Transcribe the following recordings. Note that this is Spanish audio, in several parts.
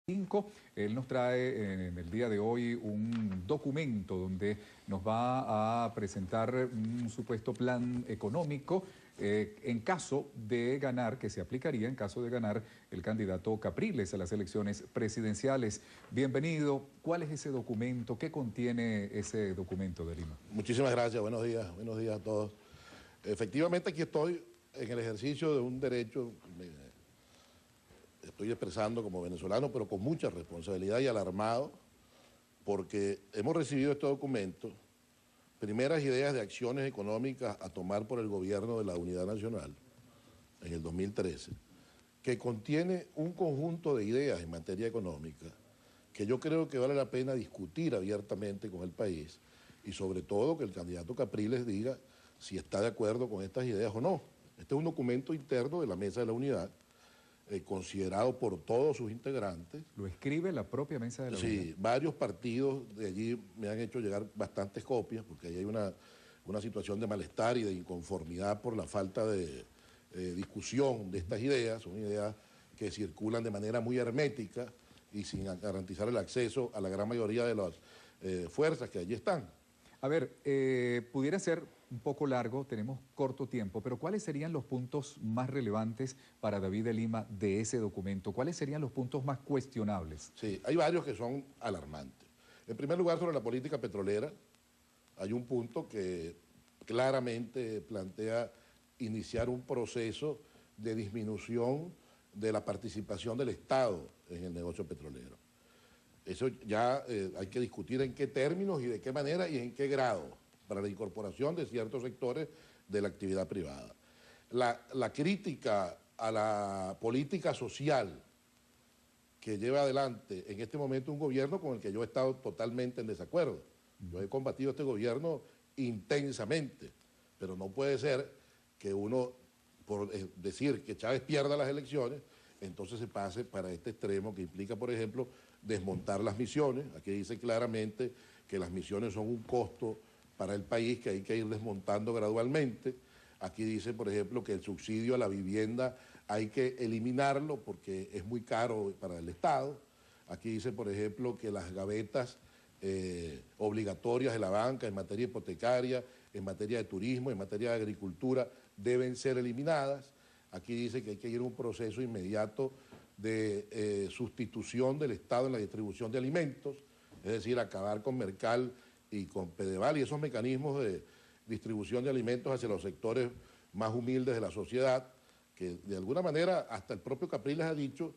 5. Él nos trae en el día de hoy un documento donde nos va a presentar un supuesto plan económico en caso de ganar, que se aplicaría en caso de ganar el candidato Capriles a las elecciones presidenciales. Bienvenido. ¿Cuál es ese documento? ¿Qué contiene ese documento de Lima? Muchísimas gracias. Buenos días a todos. Efectivamente, aquí estoy en el ejercicio de un derecho. Estoy expresando como venezolano, pero con mucha responsabilidad y alarmado, porque hemos recibido este documento, primeras ideas de acciones económicas a tomar por el gobierno de la Unidad Nacional en el 2013, que contiene un conjunto de ideas en materia económica que yo creo que vale la pena discutir abiertamente con el país y sobre todo que el candidato Capriles diga si está de acuerdo con estas ideas o no. Este es un documento interno de la Mesa de la Unidad, considerado por todos sus integrantes. ¿Lo escribe la propia Mesa de la Unidad? Sí, varios partidos de allí me han hecho llegar bastantes copias, porque ahí hay una situación de malestar y de inconformidad por la falta de discusión de estas ideas. Son ideas que circulan de manera muy hermética y sin garantizar el acceso a la gran mayoría de las fuerzas que allí están. A ver, pudiera ser un poco largo, tenemos corto tiempo, pero ¿cuáles serían los puntos más relevantes para David de Lima de ese documento? ¿Cuáles serían los puntos más cuestionables? Sí, hay varios que son alarmantes. En primer lugar, sobre la política petrolera, hay un punto que claramente plantea iniciar un proceso de disminución de la participación del Estado en el negocio petrolero. Eso ya hay que discutir en qué términos y de qué manera y en qué grado para la incorporación de ciertos sectores de la actividad privada. La crítica a la política social que lleva adelante en este momento un gobierno con el que yo he estado totalmente en desacuerdo. Yo he combatido este gobierno intensamente, pero no puede ser que uno, por decir que Chávez pierda las elecciones, entonces se pase para este extremo que implica, por ejemplo, desmontar las misiones. Aquí dice claramente que las misiones son un costo para el país que hay que ir desmontando gradualmente. Aquí dice, por ejemplo, que el subsidio a la vivienda hay que eliminarlo porque es muy caro para el Estado. Aquí dice, por ejemplo, que las gavetas obligatorias de la banca en materia hipotecaria, en materia de turismo, en materia de agricultura, deben ser eliminadas. Aquí dice que hay que ir a un proceso inmediato de sustitución del Estado en la distribución de alimentos, es decir, acabar con Mercal y con Pedeval y esos mecanismos de distribución de alimentos hacia los sectores más humildes de la sociedad, que de alguna manera hasta el propio Capriles ha dicho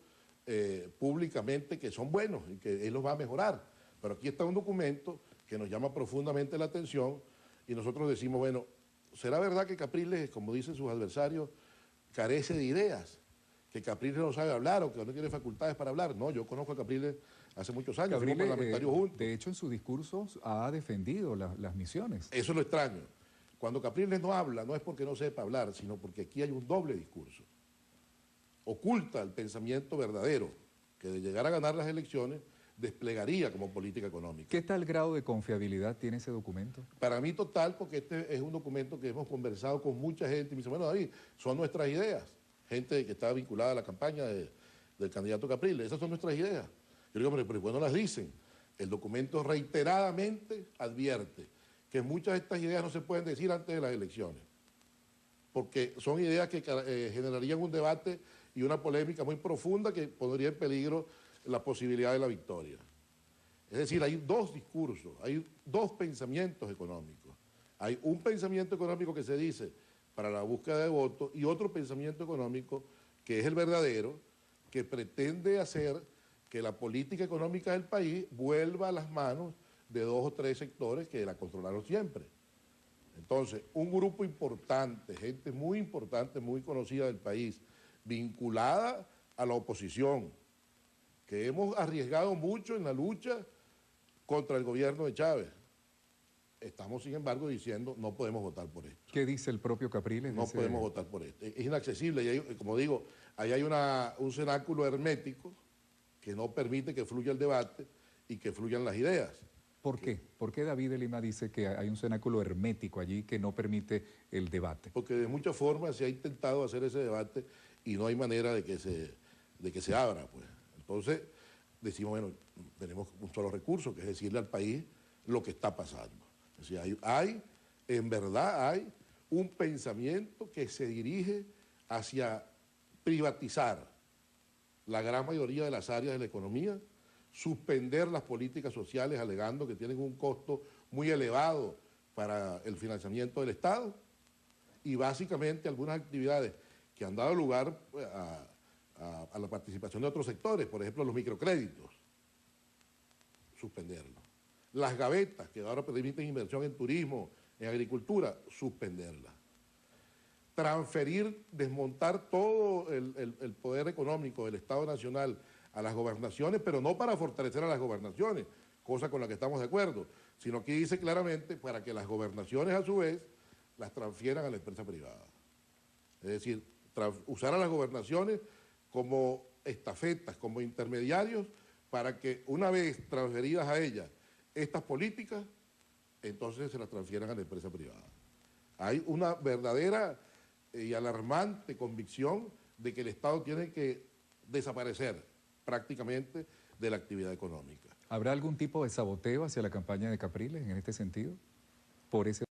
públicamente que son buenos y que él los va a mejorar. Pero aquí está un documento que nos llama profundamente la atención y nosotros decimos, bueno, ¿será verdad que Capriles, como dicen sus adversarios, carece de ideas? ¿Que Capriles no sabe hablar o que no tiene facultades para hablar? No, yo conozco a Capriles hace muchos años, fuimos parlamentarios juntos. De hecho, en sus discursos ha defendido las misiones. Eso es lo extraño. Cuando Capriles no habla, no es porque no sepa hablar, sino porque aquí hay un doble discurso. Oculta el pensamiento verdadero, que de llegar a ganar las elecciones desplegaría como política económica. ¿Qué tal grado de confiabilidad tiene ese documento? Para mí total, porque este es un documento que hemos conversado con mucha gente y me dice, bueno, David, son nuestras ideas. Gente que estaba vinculada a la campaña del candidato Capriles, esas son nuestras ideas. Yo digo, pero ¿cuándo las dicen? El documento reiteradamente advierte que muchas de estas ideas no se pueden decir antes de las elecciones, porque son ideas que generarían un debate y una polémica muy profunda que pondría en peligro la posibilidad de la victoria. Es decir, hay dos discursos, hay dos pensamientos económicos. Hay un pensamiento económico que se dice para la búsqueda de votos y otro pensamiento económico que es el verdadero, que pretende hacer que la política económica del país vuelva a las manos de dos o tres sectores que la controlaron siempre. Entonces, un grupo importante, gente muy importante, muy conocida del país, vinculada a la oposición, que hemos arriesgado mucho en la lucha contra el gobierno de Chávez. Estamos, sin embargo, diciendo no podemos votar por esto. ¿Qué dice el propio Capriles? No podemos votar por esto. Es inaccesible y, como digo, ahí hay un cenáculo hermético que no permite que fluya el debate y que fluyan las ideas. ¿Por qué? ¿Por qué David de Lima dice que hay un cenáculo hermético allí que no permite el debate? Porque de muchas formas se ha intentado hacer ese debate y no hay manera de que se abra, pues. Entonces, decimos, bueno, tenemos un solo recurso, que es decirle al país lo que está pasando. Es decir, en verdad hay un pensamiento que se dirige hacia privatizar la gran mayoría de las áreas de la economía, suspender las políticas sociales alegando que tienen un costo muy elevado para el financiamiento del Estado y básicamente algunas actividades que han dado lugar a la participación de otros sectores, por ejemplo los microcréditos, suspenderlos. Las gavetas que ahora permiten inversión en turismo, en agricultura, suspenderlas. Transferir, desmontar todo el poder económico del Estado Nacional a las gobernaciones, pero no para fortalecer a las gobernaciones, cosa con la que estamos de acuerdo, sino que dice claramente para que las gobernaciones a su vez las transfieran a la empresa privada. Es decir, usar a las gobernaciones como estafetas, como intermediarios, para que una vez transferidas a ellas estas políticas, entonces se las transfieran a la empresa privada. Hay una verdadera y alarmante convicción de que el Estado tiene que desaparecer prácticamente de la actividad económica. ¿Habrá algún tipo de saboteo hacia la campaña de Capriles en este sentido? Por ese